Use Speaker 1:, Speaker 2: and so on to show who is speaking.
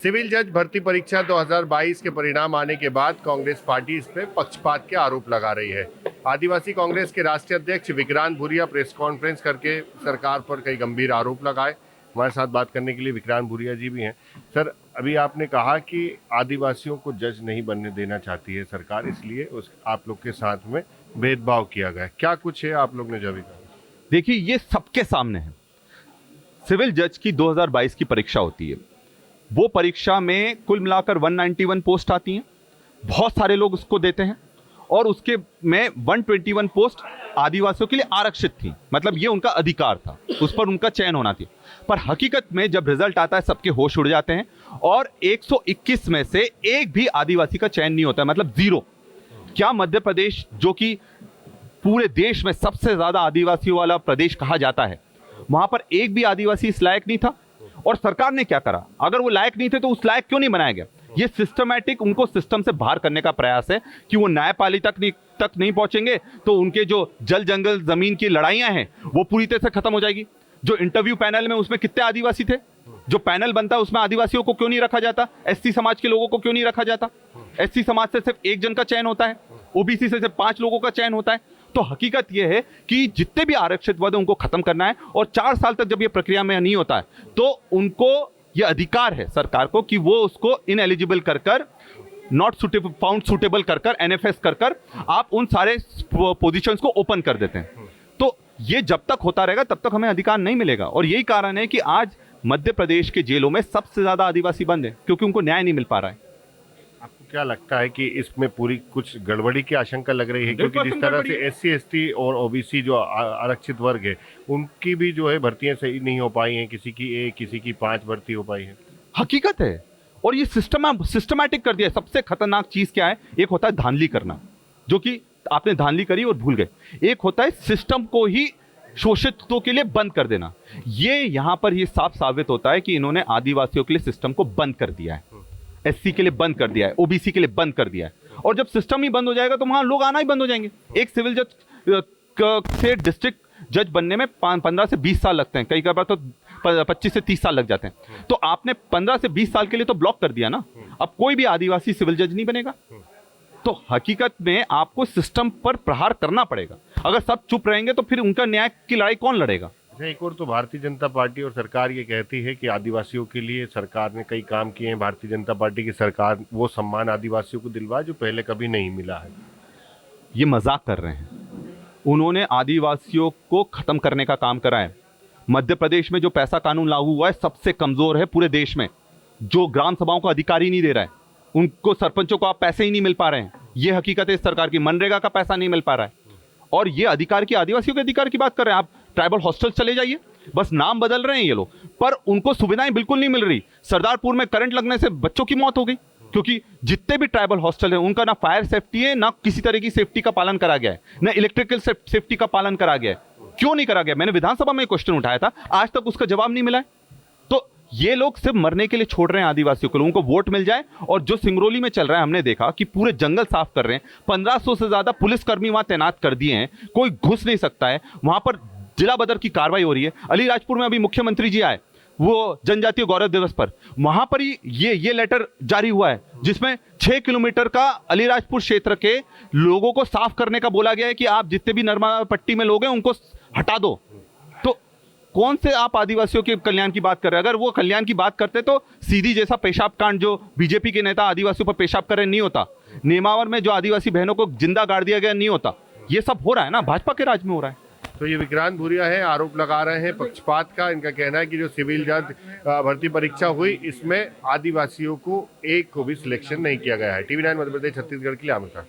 Speaker 1: Civil जज भर्ती परीक्षा 2022 के परिणाम आने के बाद कांग्रेस पार्टी इस पे पक्षपात के आरोप लगा रही है। आदिवासी कांग्रेस के राष्ट्रीय अध्यक्ष विक्रांत भूरिया प्रेस कॉन्फ्रेंस करके सरकार पर कई गंभीर आरोप लगाए। हमारे साथ बात करने के लिए विक्रांत भूरिया जी भी हैं। सर, अभी आपने कहा कि आदिवासियों को जज नहीं बनने देना चाहती है सरकार, इसलिए आप लोग के साथ में भेदभाव किया गया। क्या कुछ है आप लोग ने जो भी कहा?
Speaker 2: देखिए, ये सबके सामने है। सिविल जज की 2022 की परीक्षा होती है। वो परीक्षा में कुल मिलाकर 191 पोस्ट आती हैं। बहुत सारे लोग उसको देते हैं और उसके में 121 पोस्ट आदिवासियों के लिए आरक्षित थी, मतलब ये उनका अधिकार था, उस पर उनका चयन होना थी। पर हकीकत में जब रिजल्ट आता है सबके होश उड़ जाते हैं और 121 में से एक भी आदिवासी का चयन नहीं होता है, मतलब जीरो। क्या मध्य प्रदेश, जो कि पूरे देश में सबसे ज्यादा आदिवासियों वाला प्रदेश कहा जाता है, वहां पर एक भी आदिवासी इस लायक नहीं था? और सरकार ने क्या करा? अगर वो लायक नहीं थे तो उस लायक क्यों नहीं बनाया गया? ये सिस्टमैटिक उनको सिस्टम से बाहर करने का प्रयास है कि वो न्यायपालिका तक नहीं पहुंचेंगे तो उनके जो जल जंगल जमीन की लड़ाइयां हैं वो पूरी तरह से खत्म हो जाएगी। जो इंटरव्यू पैनल में उसमें कितने आदिवासी थे? जो पैनल बनता है उसमें आदिवासियों को क्यों नहीं रखा जाता? एससी समाज के लोगों को क्यों नहीं रखा जाता? एससी समाज से सिर्फ एक जन का चयन होता है, ओबीसी से सिर्फ 5 लोगों का चयन होता है। तो हकीकत यह है कि जितने भी आरक्षित पद हैं उनको खत्म करना है और 4 साल तक जब ये प्रक्रिया में नहीं होता है तो उनको यह अधिकार है सरकार को कि वो उसको इनएलिजिबल कर नॉट सुटेबल फाउंड सुटेबल कर एनएफएस कर आप उन सारे पोजीशंस को ओपन कर देते हैं। तो ये जब तक होता रहेगा तब तक हमें अधिकार नहीं मिलेगा। और यही कारण है कि आज मध्य प्रदेश के जेलों में सबसे ज्यादा आदिवासी बंद है, क्योंकि उनको न्याय नहीं मिल पा रहा है।
Speaker 1: आपको क्या लगता है कि इसमें पूरी कुछ गड़बड़ी की आशंका लग रही है? क्योंकि जिस तरह से एससी एसटी और ओबीसी जो आरक्षित वर्ग है उनकी भी जो है भर्तियां सही नहीं हो पाई हैं, किसी की 1 किसी की 5 भर्ती हो पाई है।
Speaker 2: हकीकत है। और ये सिस्टमैटिक कर दिया है। सबसे खतरनाक चीज क्या है? एक होता है धांधली करना, जो कि आपने धांधली करी और भूल गए। एक होता है सिस्टम को ही शोषितों के लिए बंद कर देना। ये यहां पर ये साफ साबित होता है कि इन्होंने आदिवासियों के लिए सिस्टम को बंद कर दिया है, एससी के लिए बंद कर दिया है, ओबीसी के लिए बंद कर दिया है। और जब सिस्टम ही बंद हो जाएगा तो वहां लोग आना ही बंद हो जाएंगे। एक सिविल जज से डिस्ट्रिक्ट जज बनने में 15 से 20 साल लगते हैं, कई बार तो 25 से 30 साल लग जाते हैं। तो आपने 15 से 20 साल के लिए तो ब्लॉक कर दिया ना। अब कोई भी आदिवासी सिविल जज नहीं बनेगा। तो हकीकत में आपको सिस्टम पर प्रहार करना पड़ेगा। अगर सब चुप रहेंगे तो फिर उनका न्याय की लड़ाई कौन लड़ेगा?
Speaker 1: एक और तो भारतीय जनता पार्टी और सरकार ये कहती है कि आदिवासियों के लिए सरकार ने कई काम किए हैं। भारतीय जनता पार्टी की सरकार वो सम्मान आदिवासियों को दिलवा जो पहले कभी नहीं मिला है।
Speaker 2: ये मजाक कर रहे हैं। उन्होंने आदिवासियों को खत्म करने का काम करा है। मध्य प्रदेश में जो पैसा कानून लागू हुआ है सबसे कमजोर है पूरे देश में, जो ग्राम सभाओं का अधिकार ही नहीं दे रहा है। उनको सरपंचों को आप पैसे ही नहीं मिल पा रहे हैं। ये हकीकत है इस सरकार की। मनरेगा का पैसा नहीं मिल पा रहा है। और ये अधिकार की, आदिवासियों के अधिकार की बात कर रहे हैं आप। ट्राइबल हॉस्टल चले जाइए, बस नाम बदल रहे हैं ये लोग, पर उनको सुविधाएं बिल्कुल नहीं मिल रही। सरदारपुर में करंट लगने से बच्चों की मौत हो गई, क्योंकि जितने भी ट्राइबल हॉस्टल है उनका ना फायर सेफ्टी है, ना किसी तरह की सेफ्टी का पालन करा गया है, ना इलेक्ट्रिकल सेफ्टी का पालन करा गया है। क्यों नहीं करा गया? मैंने विधानसभा में क्वेश्चन उठाया था, आज तक उसका जवाब नहीं मिला है। तो ये लोग सिर्फ मरने के लिए छोड़ रहे हैं आदिवासियों को। उनको वोट मिल जाए। और जो सिंगरौली में चल रहा है, हमने देखा कि पूरे जंगल साफ कर रहे हैं। 1500 से ज्यादा पुलिसकर्मी वहां तैनात कर दिए हैं, कोई घुस नहीं सकता है वहां पर। जिला बदर की कार्रवाई हो रही है। अलीराजपुर में अभी मुख्यमंत्री जी आए वो जनजातीय गौरव दिवस पर, वहां पर ही ये लेटर जारी हुआ है जिसमें 6 किलोमीटर का अलीराजपुर क्षेत्र के लोगों को साफ करने का बोला गया है कि आप जितने भी नर्मदा पट्टी में लोग हैं उनको हटा दो। तो कौन से आप आदिवासियों के कल्याण की बात कर रहे हैं? अगर वो कल्याण की बात करते तो सीधी जैसा पेशाब कांड जो बीजेपी के नेता आदिवासियों पर पेशाब कर रहे नहीं होता, नेमावर में जो आदिवासी बहनों को जिंदा गाड़ दिया गया नहीं होता। ये सब हो रहा है ना, भाजपा के राज में हो रहा है।
Speaker 1: तो ये विक्रांत भूरिया है, आरोप लगा रहे हैं पक्षपात का। इनका कहना है कि जो सिविल जज भर्ती परीक्षा हुई इसमें आदिवासियों को एक को भी सिलेक्शन नहीं किया गया है। TV9 मध्य प्रदेश छत्तीसगढ़ के लिए आमिर खान।